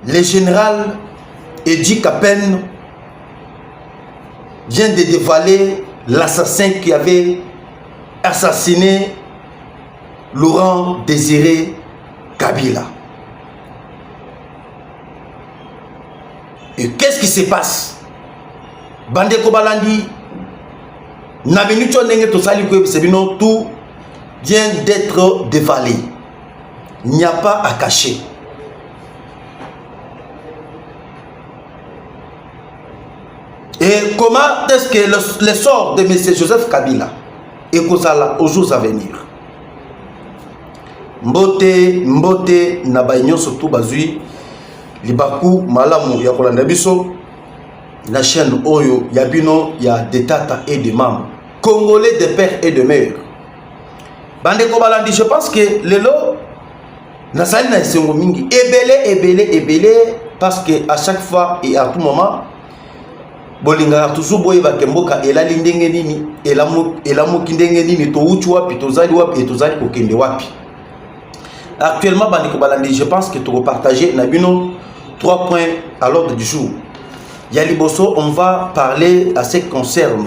le général Edi Kapen vient de dévoiler l'assassin qui avait assassiné Laurent Désiré Kabila. Et qu'est-ce qui se passe? Bandeko Balandi, tout vient d'être dévalé. Il n'y a pas à cacher. Et comment est-ce que le sort de M. Joseph Kabila est aux jours à venir? Mbote Nabaïnyo surtout Bazui Libaku Malamu Yakolanda Biso la chaîne Oyo Yabino ya des tata et des mamans congolais de père et de mère. Bandeko Balandi, je pense que le lot Nasali na Sengo Mingi ebele parce que à chaque fois et à tout moment bolinga toujours boye bakemboka elali ndenge nini elamuki ndenge nini to uchu wapi tozali wapi et tozali kokende wapi. Actuellement, Bandeko Balandi, je pense que tu vas partager Nabino 3 points à l'ordre du jour. Yaliboso, on va parler à ce qui concerne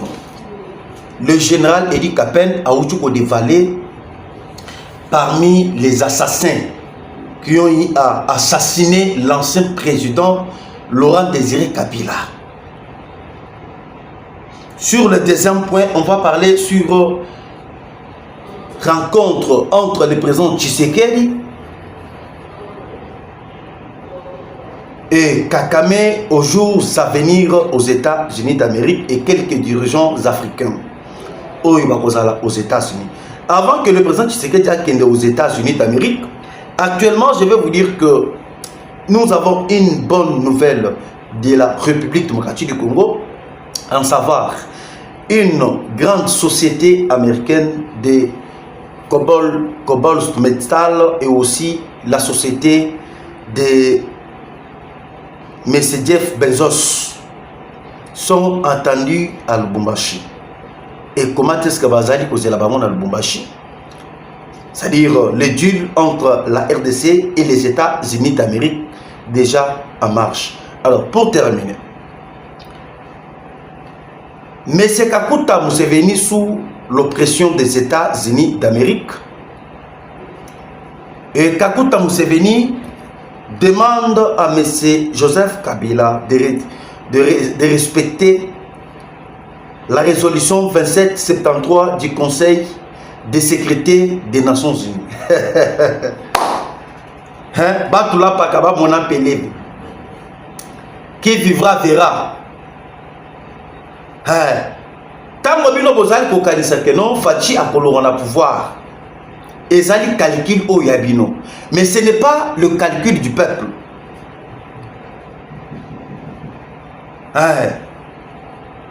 le général Edi Kapen à Ouchouko dévalé parmi les assassins qui ont assassiné l'ancien président Laurent Désiré Kabila. Sur le deuxième point, on va parler sur rencontre entre le président Tshisekedi et Kakame aux jours à venir aux États-Unis d'Amérique et quelques dirigeants africains aux États-Unis. Avant que le président Tshisekedi aille aux États-Unis d'Amérique, actuellement, je vais vous dire que nous avons une bonne nouvelle de la République démocratique du Congo, en savoir une grande société américaine de Cobalt Metal et aussi la société de M. Jeff Bezos sont attendus à Lubumbashi. Et comment est-ce que Bazali cause la bamon à Lubumbashi? C'est-à-dire le deal entre la RDC et les États-Unis d'Amérique déjà en marche. Alors pour terminer, M. Kakuta Museveni sous l'oppression des États-Unis d'Amérique. Et Kakuta Museveni demande à M. Joseph Kabila de respecter la résolution 2773 du Conseil de sécurité des Nations Unies. Batula Pakaba mon appelé. Qui vivra verra. Tant que vous avez que non, Fachi a le pouvoir. Et ça le calcul au Yabino. Mais ce n'est pas le calcul du peuple.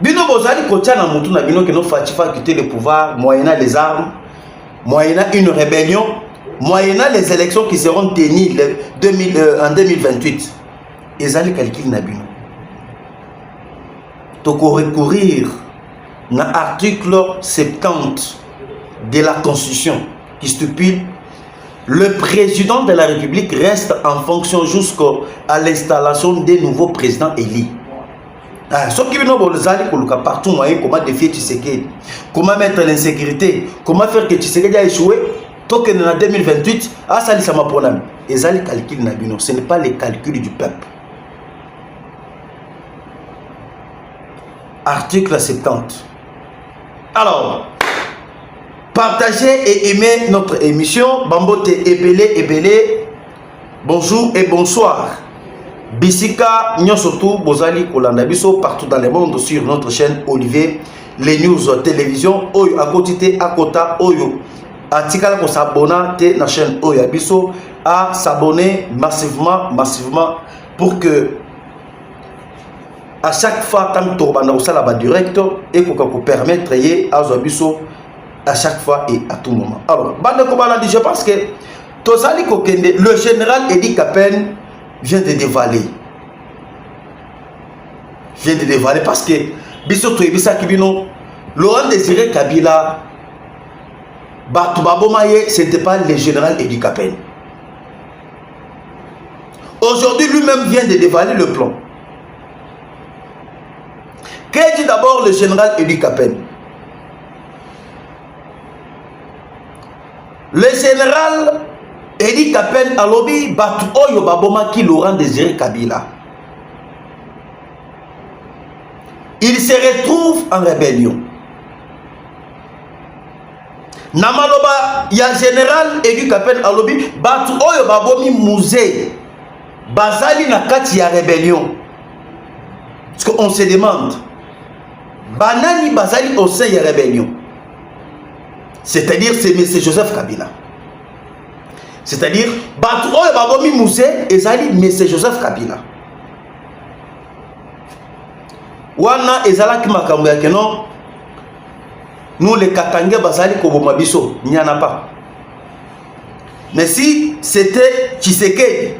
Bino Bozali Kotiana Moutuna Bino que non Fachi va quitter le pouvoir moyennant les armes, moyennant une rébellion, moyennant les élections qui seront tenues en 2028. Et ça le calcul Nabino. Donc recourir à l'article 70 de la Constitution qui stipule le président de la République reste en fonction jusqu'à l'installation des nouveaux présidents élus. Ce qui veut partout moyen comment défier Tshisekedi, comment mettre l'insécurité, comment faire que Tshisekedi a échoué, tant que en 2028, ça c'est ma problème. Et ça les calculs Nabino, ce n'est pas les calculs du peuple. Article 70. Alors, partagez et aimez notre émission. Bambote Ebele. Bonjour et bonsoir. Bisika Nyosotu Bozali Kolandabiso partout dans le monde sur notre chaîne Olivier les news télévision Oyo à côté à Kota Oyo. Atikala ko s'abonner te na chaîne Oyo Abiso à s'abonner massivement pour que à chaque fois quand tu vas direct et qu'on peut permettre à Zobiso à chaque fois et à tout moment. Alors, je pense que le général Edi Kapen vient de dévaler. Parce que Laurent Désiré Kabila, ce n'était pas le général Edi Kapen. Aujourd'hui, lui-même vient de dévaler le plan. Qu'est-ce dit d'abord le général Edi Kapen? Le général Edi Kapen alobi batu oyo babomaki Laurent Désiré Kabila. Il se retrouve en rébellion. Namaloba ya général Edi Kapen alobi batu oyo babomi musée bazali na kati ya rébellion. Parce qu'on se demande banani bazali au sein de la rébellion. C'est-à-dire c'est M. Joseph Kabila. C'est-à-dire batu oyo babomi musée ezali M. Joseph Kabila. Wana ezalaki makambo ya keno nous les Katangais bazali koboma biso, il n'y en a pas. Mais si c'était Tshisekedi,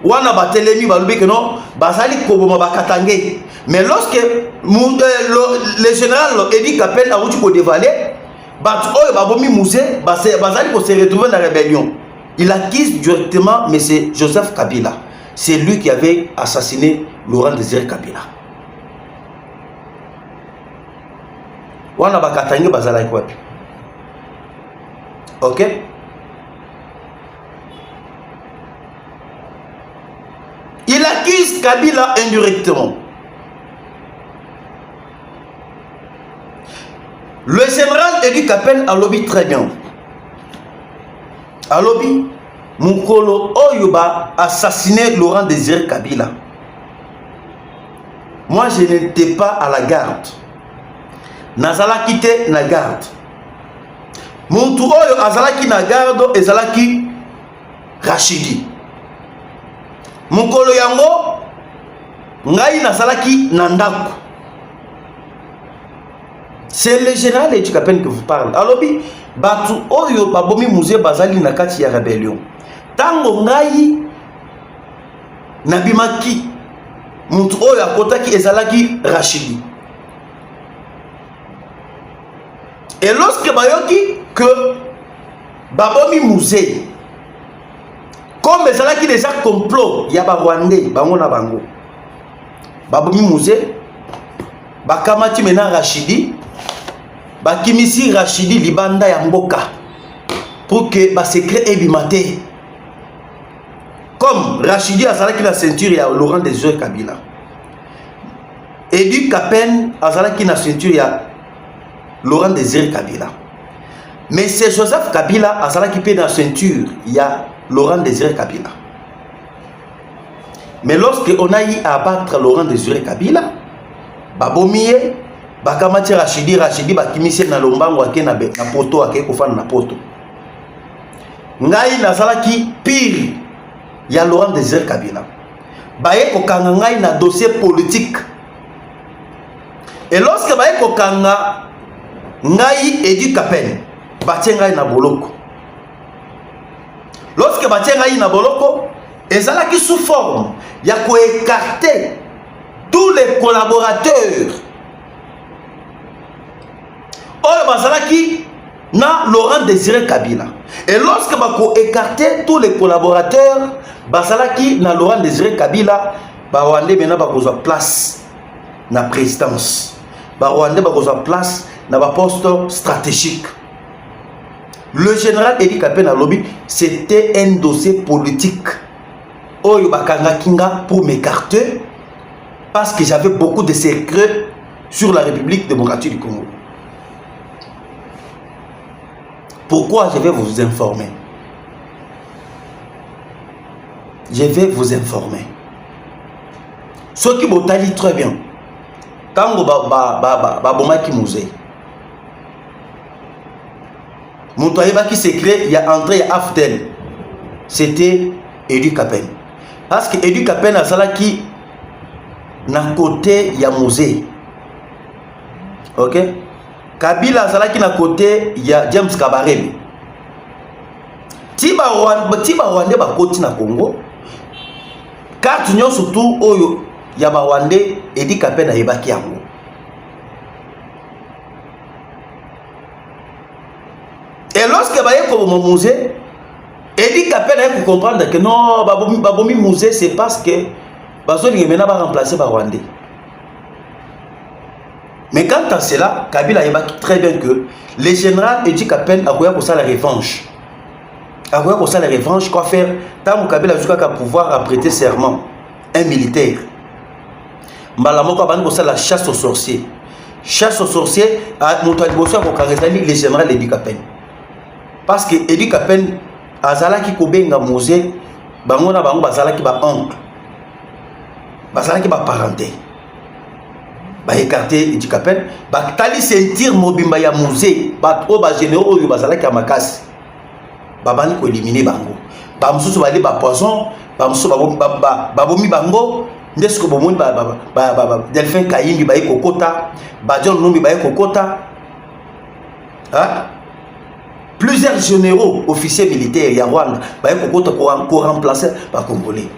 wana batelemi balubi que non, bazali koboma bakatangais. Mais lorsque le général Edi Kapen a voulu dévaler, batu oyo babomi musée bazali ko se retrouver dans la rébellion. Il accuse directement M. Joseph Kabila. C'est lui qui avait assassiné Laurent Désiré Kabila. Wana bakatangi bazala ikwapi. Ok? Il accuse Kabila indirectement. Le général Edi Kapen a lobby très bien. A lobby Mukolo Oyoba assassiné Laurent Désiré Kabila. Moi je n'étais pas à la garde. Nazalaki te na garde. Muntu oyo azalaki na garde ezalaki Rachidi. Mukolo yango ngai nazalaki na ndako. C'est le général Edi Kapen que vous parlez. Alobi batu oyo babomi musée bazali na kati ya rébellion. Tango ngai nabimaki muntu oyo akotaki ezalaki Rachidi. Et lorsque bayoki que babomi musée comme ezalaki déjà complot ya ba Rwandais bango na bango babomi musée bakamati mena Rachidi bakimisi Rachidi libanda ya mboka pour que ba secret ebimate comme Rachidi azalaki la ceinture ya Laurent Désiré Kabila. Edi Kapen azalaki na ceinture ya Laurent Désiré Kabila. Mais c'est Joseph Kabila azalaki pe na ceinture ya Laurent Désiré Kabila. Mais lorsque on a eu à abattre Laurent Désiré Kabila, babomiye bakamati Rachidi bakimisi na lombango ake na poto ake kofana na poto. Ngai nazalaki pire ya Laurent Désiré Kabila. Baye kokanga ngai na dossier politique. Et lorsque baye kokanga ngai Edi Kapen batie ngai na boloko. Lorsque batie ngai na boloko, ezalaki sous forme ya ko écarter tous les collaborateurs. Oyo bazalaki na Laurent Désiré Kabila. Et lorsque bako écarter tous les collaborateurs, bazalaki na Laurent Désiré Kabila, ba Rwandais mena bakozwa place na présidence. Ba Rwandais bakozwa place na ba poste stratégique. Le général Edi Kapen alobi c'était un dossier politique. Oyo bakanga kinga pour m'écarter parce que j'avais beaucoup de secrets sur la République démocratique du Congo. Pourquoi je vais vous informer? Je vais vous informer. Ce qui botali très bien. Tango bomaki musée. Montoyeba qui secret, il y a entré à Aftel. C'était Edi Kapen. Parce que Edi Kapen a salaki na côté ya musée. OK? Kabila a salaki na côté ya James Kabarebe. Tiba Rwandais ba koti na Congo. Carte nyo surtout oyo ya ba Rwandais Edi Kapen a yebaki yango. Et lorsque baye comme mon musée, Edi Kapel a comprendre que non, Babomi Mouzé, c'est parce que Bazolingue maintenant va remplacer Rwandais. Mais quant à cela, Kabila a dit très bien que le général Edi Kapel a voulu pour ça la revanche. A voulu pour ça la revanche, quoi faire? Tant que Kabila a jusqu'à pouvoir à prêter serment, un militaire. Malamoko a pour ça la chasse aux sorciers. Chasse aux sorciers à Moutouadbosso a le général Edi Kapel. Parce que Edi Kapel azala ki kobenga Mouzé, bangona bango bazala ki ba oncle. Bazala ki ba parenté. Ba écarté Edi Kapel, ba tali sentir mobimba ya Mouzé, ba trop ba généraux oyo bazala ki amakas. Ba bani ko éliminer bango. Ba mususu ba li ba poison, ba mususu ba bomi bango, ndesko bomoni ba Delphin Kayimbi ba kokota, ba John Numbi ba kokota. Hein? Plusieurs généraux, officiers militaires, il y a Rwanda, pour remplacer les Congolais.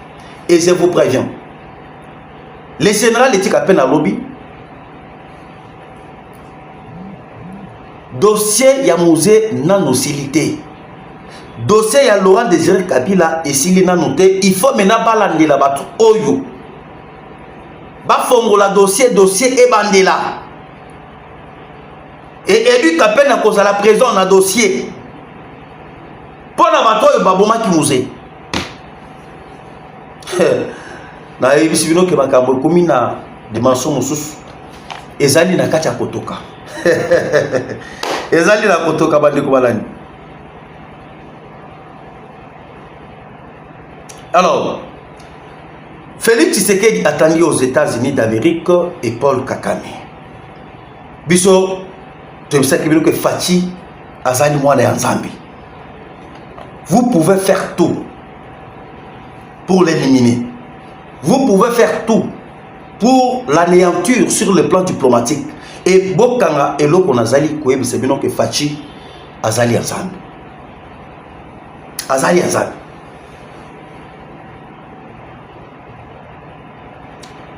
Et je vous préviens, les généraux étaient à peine à lobby. Dossier Yamouzé n'a nocilité. Dossier ya Laurent Désiré Kabila et s'il n'a noté, il faut maintenant balander la batte. Oyo. Bafongo la dossier et bandela. Et Edi Kapel a causé la prison dans le dossier. Pour la bataille, Baboma qui Mouzé. Na ebisibino ke makambo komi na dimension mosusu. Ezali na kati ya kotoka. Ezali na kotoka bande ko balani. Alors, Félix Tshisekedi attendu aux États-Unis d'Amérique et Paul Kagame. Biso tu sais que Fachi Azali Mwana ya Nzambi. Vous pouvez faire tout pour l'éliminer. Vous pouvez faire tout pour l'anéantir sur le plan diplomatique. Et Bokanga et l'autre Azali Koueb, c'est bien que Fachi Azali Nzambi. Azali Nzambi.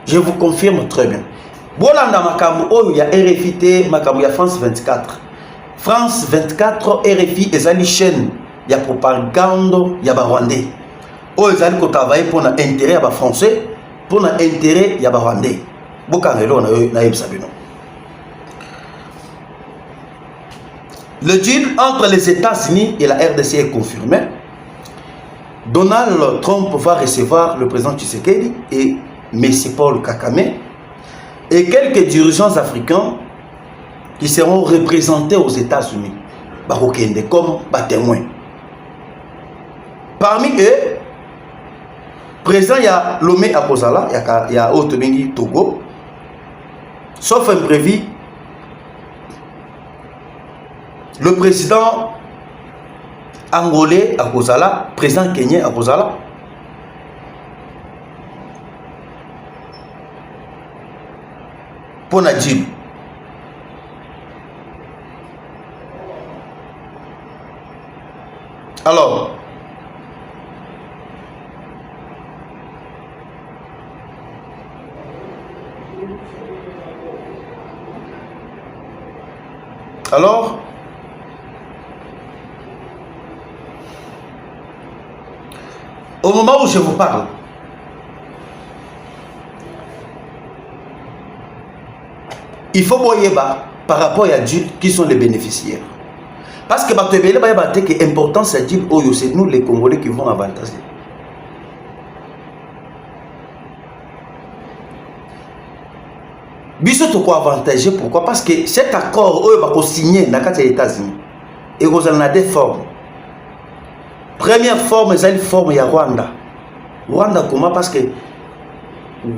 Je vous confirme très bien. Bolanda Makamou, oh, il y a RFI, Makamou, il y a France 24. France 24, RFI, ils ont une chaîne, il y a propagande, il y a Rwandais. Oh, ils ont travaillé pour l'intérêt des Français, pour l'intérêt des Rwandais. Le deal entre les États-Unis et la RDC est confirmé. Donald Trump va recevoir le président Tshisekedi et M. Paul Kagame et quelques dirigeants africains qui seront représentés aux États-Unis, comme témoins. Parmi eux, présent il y a Lomé Akozala, il y a Otobengi Togo, sauf imprévu, le président angolais Akozala, président kenyan Akozala, pour Nadjib. Alors, au moment où je vous parle, il faut voir par rapport à Dieu qui sont les bénéficiaires. Parce que l'important c'est Dieu, c'est nous les Congolais qui vont avantager. Biso to quoi avantager, pourquoi? Parce que cet accord va signer dans les États-Unis et vous en avez des formes. Première forme, c'est une forme de Rwanda. Rwanda comment? Parce que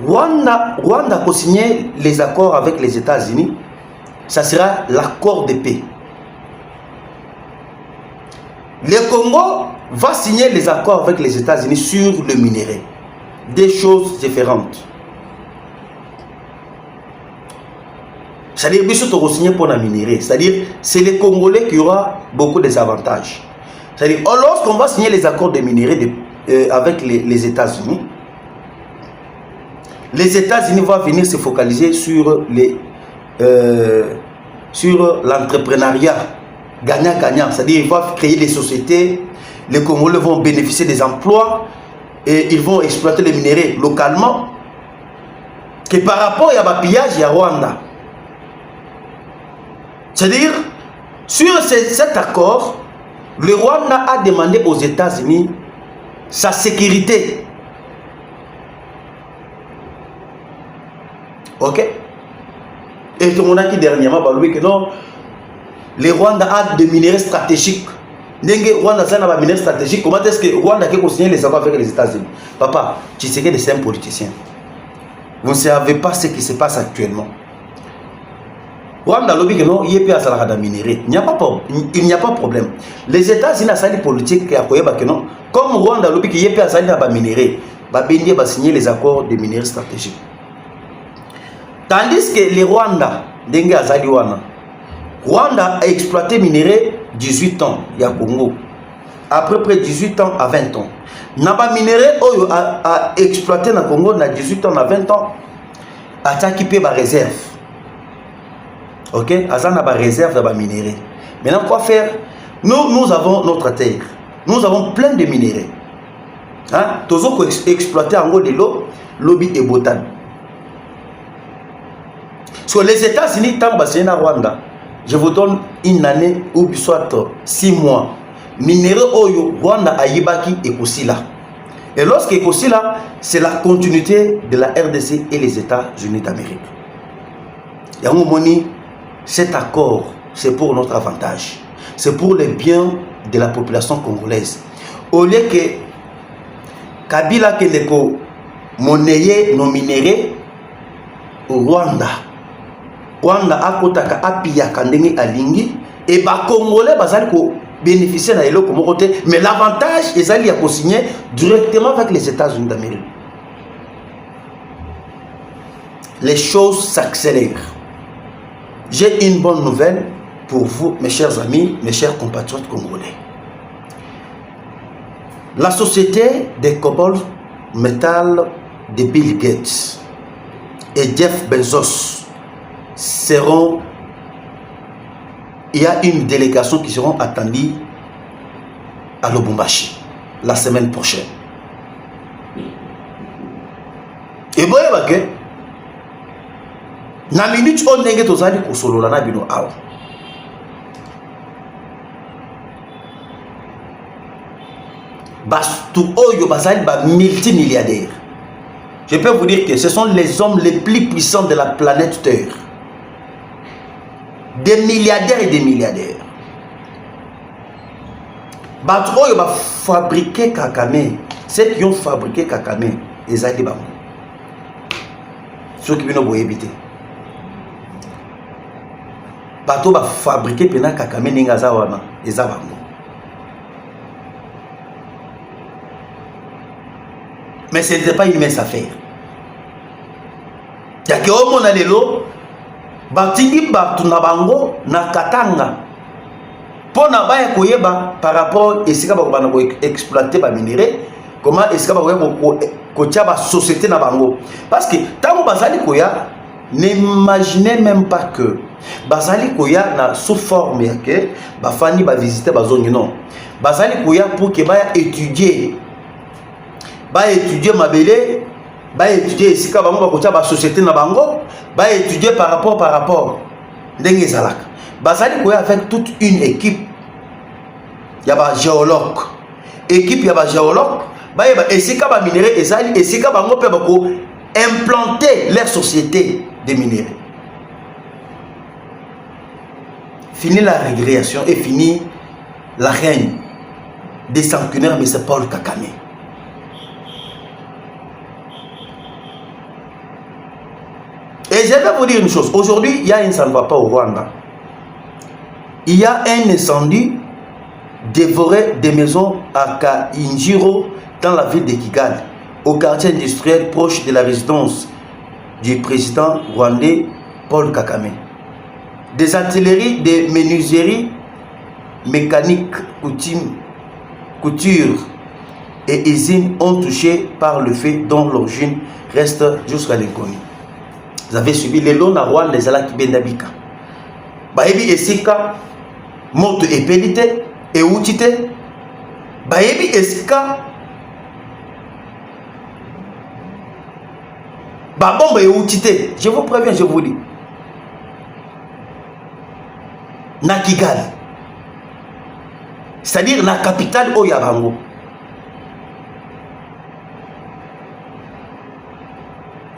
Rwanda a signé les accords avec les États-Unis. Ça sera l'accord de paix. Le Congo va signer les accords avec les États-Unis sur le minerai. Des choses différentes. C'est-à-dire que nous signer pour le minerai. C'est-à-dire c'est les Congolais qui auront beaucoup de avantages. C'est-à-dire lorsqu'on va signer les accords de minerai avec les États-Unis, les États-Unis vont venir se focaliser sur l'entrepreneuriat gagnant-gagnant. C'est-à-dire qu'ils vont créer des sociétés, les Congolais vont bénéficier des emplois et ils vont exploiter les minéraux localement, que par rapport à pillage, il y a Rwanda. C'est-à-dire, sur cet accord, le Rwanda a demandé aux États-Unis sa sécurité. Ok? Et tout le monde a dit dernièrement que non, le Rwanda a des minéraux stratégiques. Le Rwanda a des minéraux stratégiques. Comment est-ce que le Rwanda a signé les accords avec les États-Unis? Papa, tu sais que c'est un politicien. Vous ne savez pas ce qui se passe actuellement. Rwanda lobby que non, il y a pas de minéraux. Il n'y a pas de problème. Les États-Unis ont des politiques qui ont que non. Comme Rwanda lobby qu'il y a pas de minéraux, Babindi va signer les accords de minéraux stratégiques. Tandis que les Rwanda, Rwanda a exploité minéraux 18 ans, il y a Congo. Après près 18 ans à 20 ans. Naba minéraux a exploité dans Congo na 18 ans à 20 ans. A équipé ma réserve. Ok, Azana ba réserve de minéraux. Maintenant quoi faire? Nous avons notre terre. Nous avons plein de minéraux. Hein? Toujours exploiter en gros de l'eau, lobby et botan. Sur les États-Unis, tant que Rwanda, je vous donne une année ou soit 6 mois. Minéraux Oyo, Rwanda a Yibaki et Kosila. Et lorsque Kosila, c'est la continuité de la RDC et les États-Unis d'Amérique. Et à un moment donné, cet accord, c'est pour notre avantage. C'est pour le bien de la population congolaise. Au lieu que Kabila Keleko monnaie nos minéraux au Rwanda. Rwanda a kotaka apiya kandenge alingi et ba Congolais bazali ko bénéficier na eloko moko te, mais l'avantage ezali ya ko signer directement avec les États-Unis d'Amérique. Les choses s'accélèrent. J'ai une bonne nouvelle pour vous, mes chers amis, mes chers compatriotes congolais. La société des Cobalt Metal de Bill Gates et Jeff Bezos seront, il y a une délégation qui seront attendues à Lubumbashi la semaine prochaine. Et vous voyez que na minute on nenge tozali kosolola na bino awa. Bastu oyo bazali ba multimilliardaires. Je peux vous dire que ce sont les hommes les plus puissants de la planète Terre. Des milliardaires et des milliardaires. Bastu oyo ba fabriquer Kakame. Ceux qui ont fabriqué Kakame, ils ont dit bango. Ceux qui viennent au éviter. Bato ba fabriquer pena Kakame ningaza wana eza bango. Mais ce n'était pas une mince affaire. Ya ke omo na lelo batindi batu na bango na Katanga pona baya koyeba par rapport esika ba bana ko exploiter ba minéraux, comment esika ba ko tia ba société na bango, parce que tango bazali koya n'imaginez même pas que bazali koya na sous forme ya ke ba fani ba visiter ba zone, non, bazali koya pour que ba étudier mabele, ba étudier esika bango ba kotia ba société na bango, ba étudier par rapport ndenge zalaka, bazali koya avec toute une équipe ya ba géologue, équipe ya ba géologue ba esika ba minéraux ezali esika bango pe ba ko implanter leur société de minéraux. Fini la régrégation et fini la règne des sanguinaires, mais c'est Paul Kakame. Et je vais vous dire une chose. Aujourd'hui, il y a un ça ne va pas au Rwanda. Il y a un incendie dévoré des maisons à Kainjiro dans la ville de Kigali, au quartier industriel proche de la résidence du président rwandais Paul Kakame. Des artilleries, des menuiseries mécaniques, couture et usines ont touché par le feu dont l'origine reste jusqu'à l'inconnu. Vous avez subi les lots à Rwanda, les alaki bendabika. Baebi esika, moto epelite, et outite, bayebi esika babomba eutite. Je vous préviens, je vous dis. Na Kigali, c'est-à-dire la capitale Oyabango.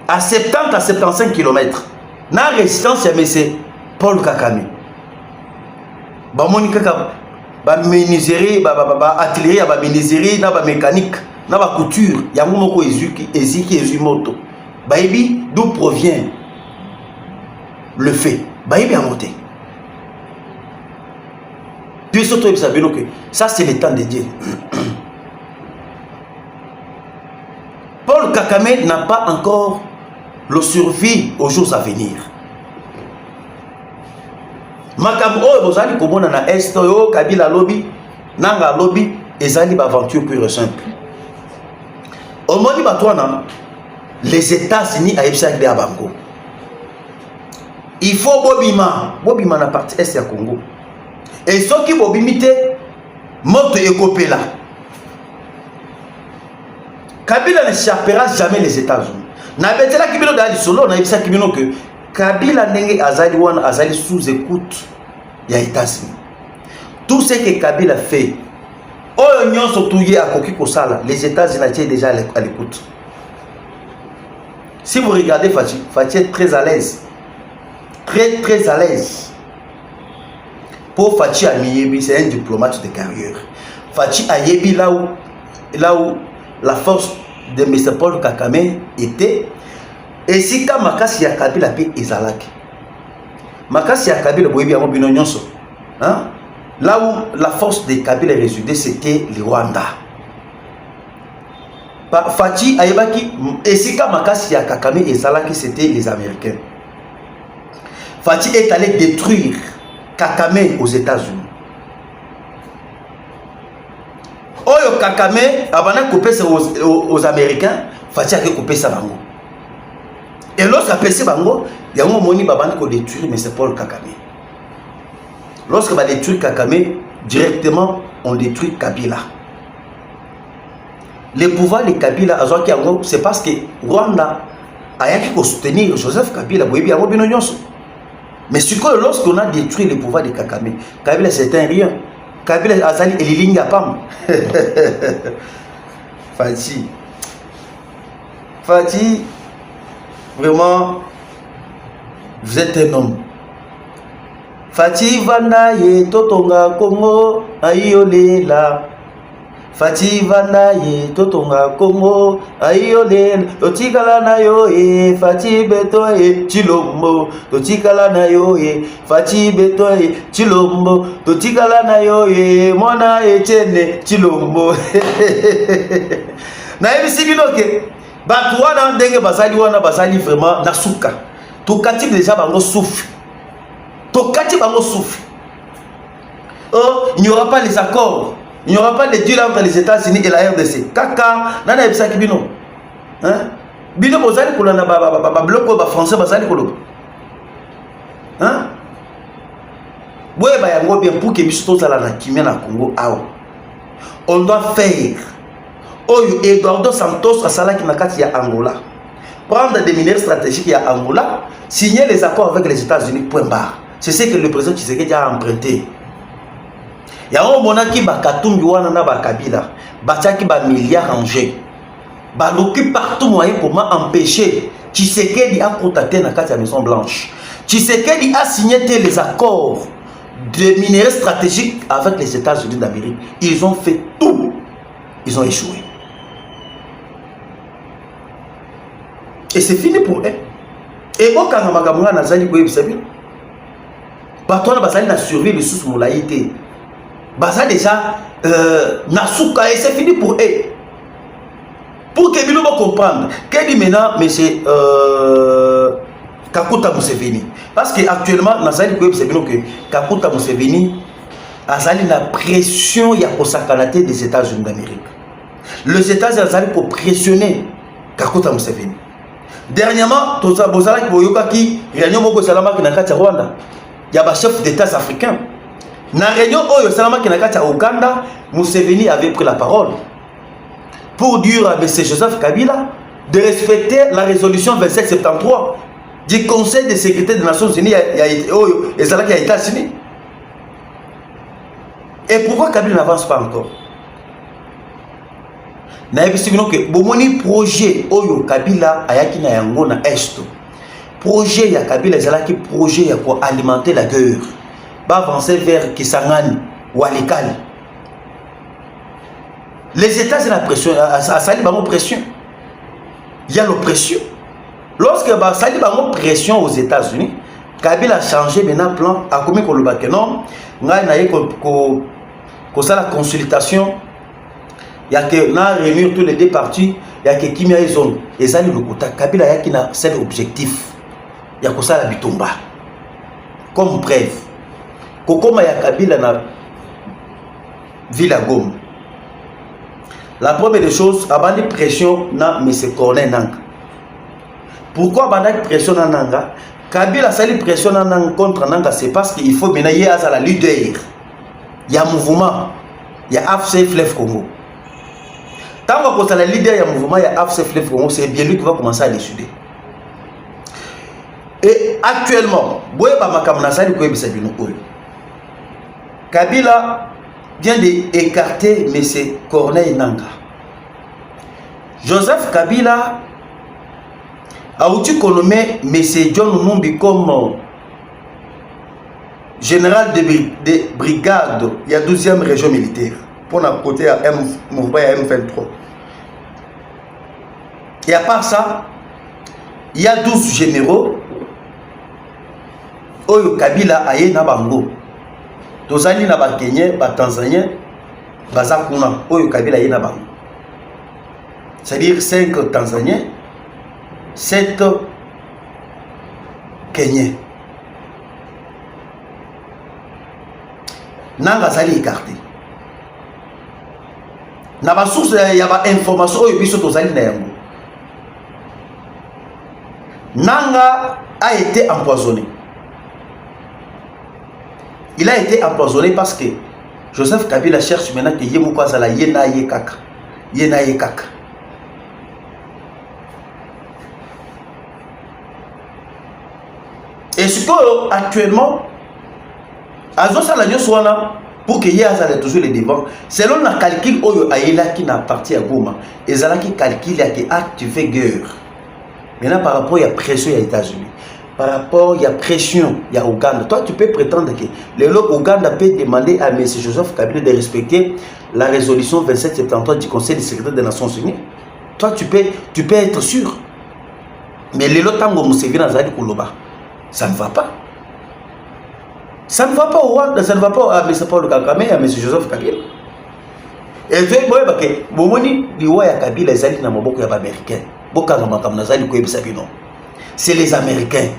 À 70 à 75 km, na résistance ya monsieur Paul Kakame. Ba monika ba menuiserie, ba atelier, ba menuiserie, na ba mécanique, na ba couture, ya moko eziki moto. Baïbi, d'où provient le fait? Baïbi a monté. Puis surtout, vous savez que ça c'est le temps de Dieu. Paul Kakame n'a pas encore le survie aux jours à venir. Makambo bozali komona na est yo Kabila lobby nanga lobby ezali ba aventure pure et simple. Au moni batwana les États-Unis à Epsa de Abango. Il faut Bobima na partie est ya Congo. Et ceux qui bobimite moto ekopela. Kabila ne chapera jamais les États-Unis. Na betela kibino dali solo na Epsa kibino que Kabila ndenge azali wana azali sous écoute ya États-Unis. Tout ce que Kabila fait, oyo nyonso touye akoki kosala, les États-Unis étaient déjà à l'écoute. Si vous regardez Fachi, Fachi est très à l'aise. Très à l'aise. Pour Fachi Amiyebi, c'est un diplomate de carrière. Fachi Ayebi, là où la force de M. Paul Kakame était, et si quand Makasi Yakabila pe ezalaki. Makasi Yakabila boyebi yango bino nyonso. Hein? Là où la force de Kabila résidait, c'était le Rwanda. Fachi Ayebaki, et si quand Makasi Yakakame ezalaki, c'était les Américains. Fachi est allé détruire Kakame aux États-Unis. Oyo Kakame abana coupé aux Américains, Fachi a coupé ça bango. Et lorsqu'il a passé bango, il y a un moment où babane ko détruire mais c'est Paul Kakame. Lorsqu'on va détruire Kakame, directement on détruit Kabila. Le pouvoir de Kabila c'est parce que Rwanda a soutenir Joseph Kabila. Mais lorsqu'on a détruit le pouvoir de Kakame, Kabila c'est un rien. Kabila Azali et Lilinga Pam. Fati, vraiment, vous êtes un homme. Fati Vanda ye totonga Congo ayolela. Fati Vanda ye totonga Congo ayolela. Totikala na yo e Fati beto e Chilombo. Totikala na yo e Fati beto e Chilombo. Totikala na yo e Mona Etienne Chilombo. Na ebisi binoke batu wana ndenge basali vraiment nasuka. Tokati déjà bango souffle. Tokati bango souffle. Oh, il n'y aura pas les accords. Il n'y aura pas de deal entre les États-Unis et la RDC. Kaka, nana ebisa kibino. Hein? Bino bozali kolana ba bloc ba français bazali kolo. Hein? Boye ba yango bien pour que biso tozala na kimia na Congo awa. On doit faire Oyo Eduardo Santos asalaki na kati ya Angola. Prendre des minéraux stratégiques à Angola, signer les accords avec les États-Unis, point barre. C'est ce que le président Tshisekedi a emprunté. Il y a un moment qui va Katumbi wana na ba Kabila, batiaki ba milliards en jeu. Ba l'occupe partout moyen comment empêcher Tshisekedi à contacter na kati ya Maison Blanche. Tshisekedi a signé les accords de minéraux stratégiques avec les États-Unis d'Amérique. Ils ont fait tout. Ils ont échoué. Et c'est fini pour eux. Et quand on a nazali ko yebisabi, batona bazali na survie les sous molaïté. Baza déjà nasuka et c'est fini pour eux. Pour que nous comprendre, qu'est dit maintenant monsieur Kakuta Museveni, parce que actuellement nazali ko yebisabi que Kakuta Museveni azali na pression ya kosakanate des États-Unis d'Amérique. Les États-Unis azali pour pressionner Kakuta Museveni. Dernièrement, toza bozala ki boyoka ki réunion moko salama ki na kati ya Rwanda. Il y a ba chef d'État africains. Na réunion Oyo Salama Kinakati à Ouganda, Museveni avait pris la parole pour dire à M. Joseph Kabila de respecter la résolution 2773 du Conseil de sécurité des Nations Unies et Salaki a été signé. Et pourquoi Kabila n'avance pas encore? Na ebisibino que bomoni projet Oyo Kabila ayaki na yango na est. Projet ya Kabila ezalaki projet ya ko alimenter la guerre. Va avancer vers Kisangani ou Alikali. Les États c'est la pression, ça sali bango pression. Il y a l'oppression. Lorsque ça sali bango pression aux États-Unis, Kabila a changé maintenant plan a commis ko lobake non, ngai na ye ko ça la consultation. Il y a que na réunir tous les deux partis, il y a que Kimia et zone et ça le kota Kabila ya qui na seul objectif. Il y a que ça la bitomba. Comme preuve. Kokoma ya Kabila na Villa Goma. La première des choses, abandi pression na M. Corneille Nanga. Pourquoi abandi pression na Nanga? Kabila sali pression na Nanga contre Nanga, c'est parce qu'il faut maintenant y avoir la leader. Il y a un mouvement, il y a AFC Fleuve Congo. Tant que la leader, il y a un mouvement, il y a AFC Fleuve Congo, c'est bien lui qui va commencer à décider. Et actuellement, Kabila vient d'écarter M. Corneille Nanga. Joseph Kabila a aussi nommé M. John Numbi comme général de brigade, il y a 12e région militaire. Pour la côté à mouvement M23. Et à part ça, il y a 12 généraux. Oyo Kabila aye na bango. Tozali na ba Kenyans, ba Tanzaniens, bazakuna. Oyo Kabila aye na bango. C'est-à-dire 5 Tanzaniens, 7 Kenyans. Nanga sali écarté. Na ba source ya ba information oyo biso tozali na yango. Nanga a été empoisonné. Il a été empoisonné parce que Joseph Kabila cherche maintenant que Yemouko Azala Yena Yekaka. Yena Yekaka. Et ce que actuellement, Azosa la Nyoswana, pour que Yazala toujours les devants, selon le calcul Oyo Aïla qui n'a parti à Goma, et Zala qui calcule qui active guerre. Maintenant, par rapport à la pression aux États-Unis, par rapport à la pression il y a Ouganda, toi tu peux prétendre que l'Ouganda peut demander à M. Joseph Kabila de respecter la résolution 2773 du Conseil de sécurité des Nations Unies. Toi tu peux être sûr. Mais l'Otango Museveni Azali Kouloba, ça ne va pas. Ça ne va pas au Rwanda, ça ne va pas à M. Paul Kagame et à M. Joseph Kabila. Et tu sais, Kabila Azali na maboko ya Américain. C'est les Américains.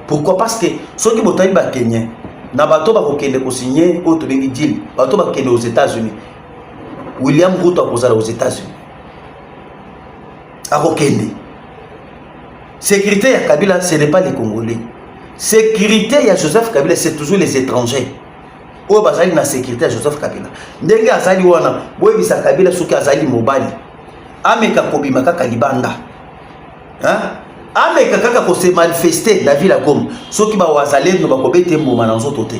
Pourquoi? Parce que ceux qui sont les Kenyans, ils ont signé un deal aux États-Unis. William Ruto a aux États-Unis. Sécurité à Kabila, ce n'est pas les Congolais. Sécurité à Joseph Kabila, c'est toujours les étrangers. Où bazali na sécurité à Joseph Kabila. Ndenge azali wana, boye bisa Kabila suki azali mobali. Ameka kobima kaka libanda. Hein? Ameka kaka ko se manifester la ville à Goma. Ceux qui ba wazalé no ba kobete mboma na nzoto te.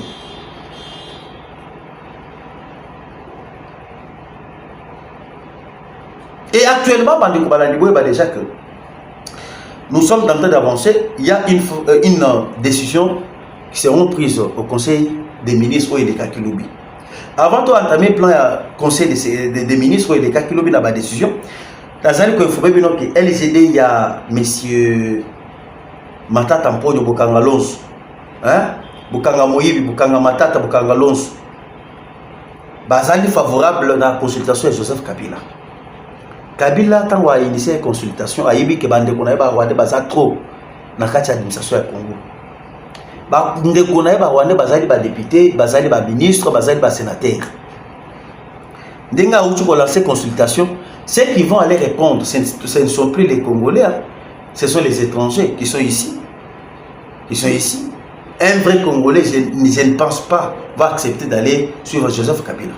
Et actuellement, déjà que nous sommes en train d'avancer, il y a une décision qui sera prise au Conseil des ministres et des Kakilobi. Avant d'entamer le plan Conseil des ministres et des Kakilobi dans la décision, il faut bien que LGD, il y a M. Matata Mponyo Bokanga Lonso, Bokanga Moïbi, Bokanga Matata, Bokanga Lonso. Bazali favorable à la consultation de Joseph Kabila. Kabila tant a initié une consultation, a dit que bande qu'on a pas baza trop na kati administration ya Congo. Ba ndeko na ba wande bazali ba député, bazali ba ministre, bazali ba sénateur. Ndenga outu ko lancer consultation, ceux qui vont aller répondre, ce ne sont plus les Congolais, ce sont les étrangers qui sont ici. Ils sont ici. un vrai Congolais, je ne pense pas, va accepter d'aller suivre Joseph Kabila.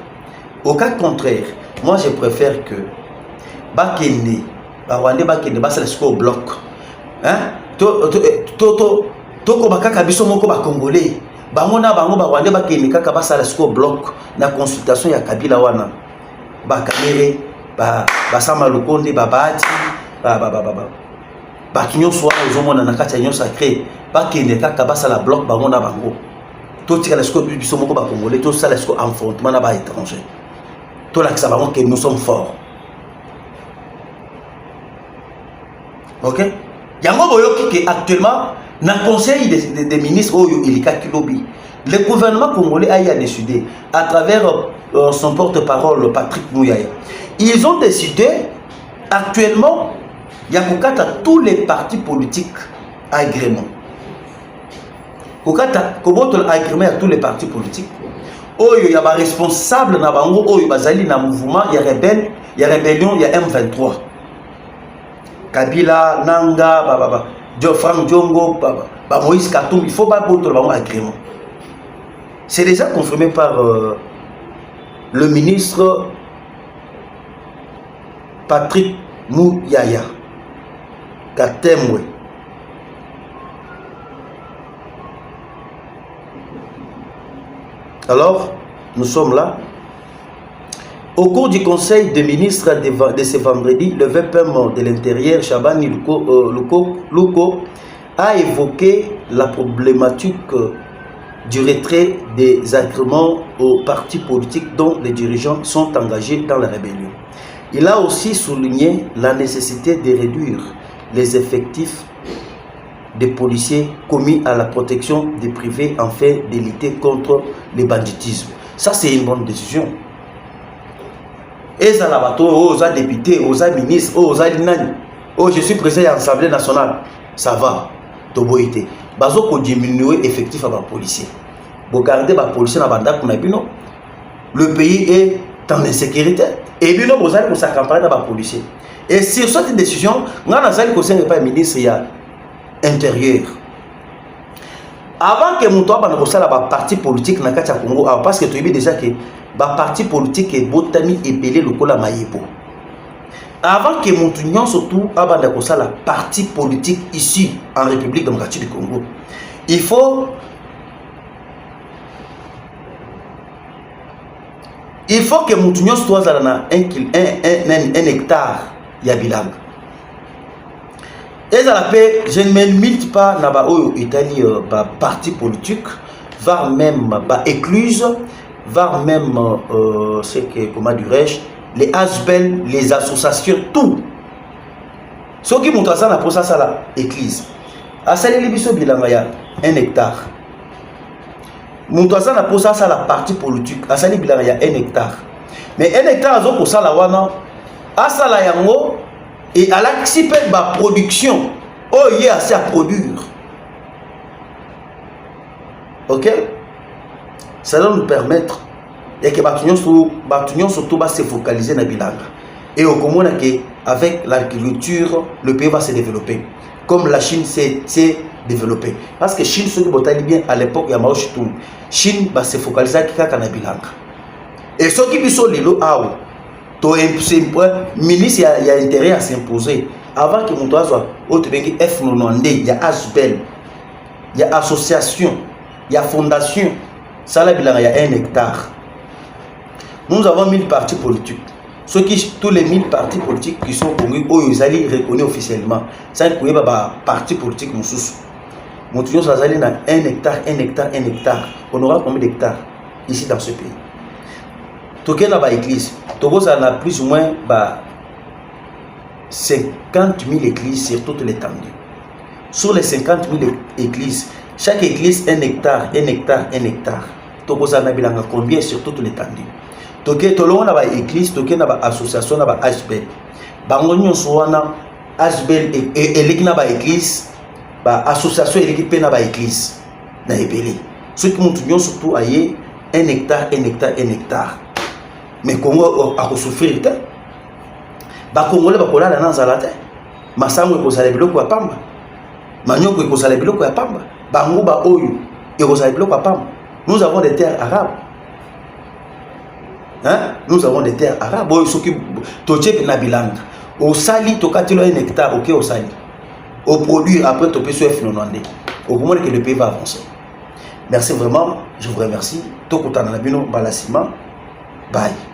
Au cas contraire, moi je préfère que Bakende, Rwanda Bakende, basa au bloc. Hein? Toko bakaka biso moko ba Congolais. Bangona bango ba Rwanda Bakende kaka basa au bloc na consultation ya Kabila wana. Ba Kamere, ba Sama Lukonde, ba Bati, ba kinyo soa ozomona na kati ya nyo sacré. Bakende kaka basa la bloc bangona bango. Tout tika lesko biso moko ba Congolais, tout ça lesko affrontement na ba étranger. Tout là que ça va que nous sommes forts. OK? Yango boyoki que actuellement dans le conseil des ministres Oyo Ilika Kilobi, le gouvernement congolais a décidé à travers son porte-parole Patrick Mouyaya. Ils ont décidé actuellement il y a tous les partis politiques agrément. Comment agrément à tous les partis politiques. Oyo il y a des responsables na bango oyo bazali na mouvement, il y a rebelle, il y a rébellion, il y a M23. Kabila, Nanga, Frank Diongo, Moïse Katumbi, il faut pas d'autres agrément. C'est déjà confirmé par le ministre Patrick Mouyaya. Katemwe. Alors, nous sommes là. Au cours du conseil des ministres de ce vendredi, le VPM de l'Intérieur, Chabani Luko, a évoqué la problématique du retrait des agréments aux partis politiques dont les dirigeants sont engagés dans la rébellion. Il a aussi souligné la nécessité de réduire les effectifs des policiers commis à la protection des privés afin de lutter contre le banditisme. Ça, c'est une bonne décision. Et ça, là, aux députés, aux ministres, aux nani. Oh, je suis président de l'Assemblée nationale. Ça va. Toboïté. Bazo ko diminuer effectif à la policiers. Vous gardez les policiers dans la bande. Le pays est en insécurité. Et bien, vous allez pour campagne dans les policiers. Et sur cette décision, nous avons pas ministre intérieur. Avant que nous ayons un parti politique dans le Congo, parce que tu sais déjà que le parti politique est botani et pelé le Kola Maïbo. Avant que nous ayons surtout un parti politique ici en République démocratique du Congo, il faut que nous ayons un hectare de bilan. Et je ne me limite pas à l'Italie, parti politique, voire même écluse, voire même, comment dirais-je, les HBL, les associations, tout. Ce qui montre ça, pour ça, c'est l'église. À celle de l'Ibiso Bilangaya, 1 hectare. Montre ça, pour ça, c'est la partie politique. À celle de Bilangaya, 1 hectare. Mais 1 hectare, pour ça, la wana, à ça, la yango, et à l'accepter la production, oh, il y a assez à produire. Ok? Ça va nous permettre et que Batunion surtout va se focaliser dans le bilan. Et au commun avec l'agriculture, le pays va se développer. Comme la Chine s'est développée. Parce que Chine, ce qui bien à l'époque, il y a Mao Zedong. Chine va se focaliser sur le bilan. Et ce qui sont les lots, le ministre a intérêt à s'imposer. Avant que mon soit F90, il y a HBL, il y a association, il y a fondation. Ça, là, il y a 1 hectare. Nous avons 1000 partis politiques. Tous les 1000 partis politiques qui sont connus, ils allaient reconnus officiellement. Ça, il y a des partis politiques. Nous allons dans 1 hectare, 1 hectare, 1 hectare. On aura combien d'hectares ici dans ce pays? Toké na ba église, Togo ça a plus ou moins 50 000 églises sur toute l'étendue. Sur les 50 000 églises, chaque église 1 hectare, 1 hectare, 1 hectare. Togo ça a combien sur toute l'étendue? Toké tolo na ba église, toké na ba association na ba HBL. Bangonyo soana HBL et l'église na ba église, ba association et l'équipe na ba église na ebele. Ceux qui montent surtout aillé 1 hectare, 1 hectare, 1 hectare. Mais Congo a souffrir. Les Congolais sont là dans la terre. Masango est au biloko ya pamba. Manyoko est au biloko ya pamba. Bango ba oyo et Rosalie Bloc Papa. Nous avons des terres arabes. Hein? Nous avons des terres arabes. Au Sali, tu as un hectare, ok, au Sali. Au produit, après, tu peux se faire au moment que le pays va avancer. Merci vraiment, je vous remercie. Bye.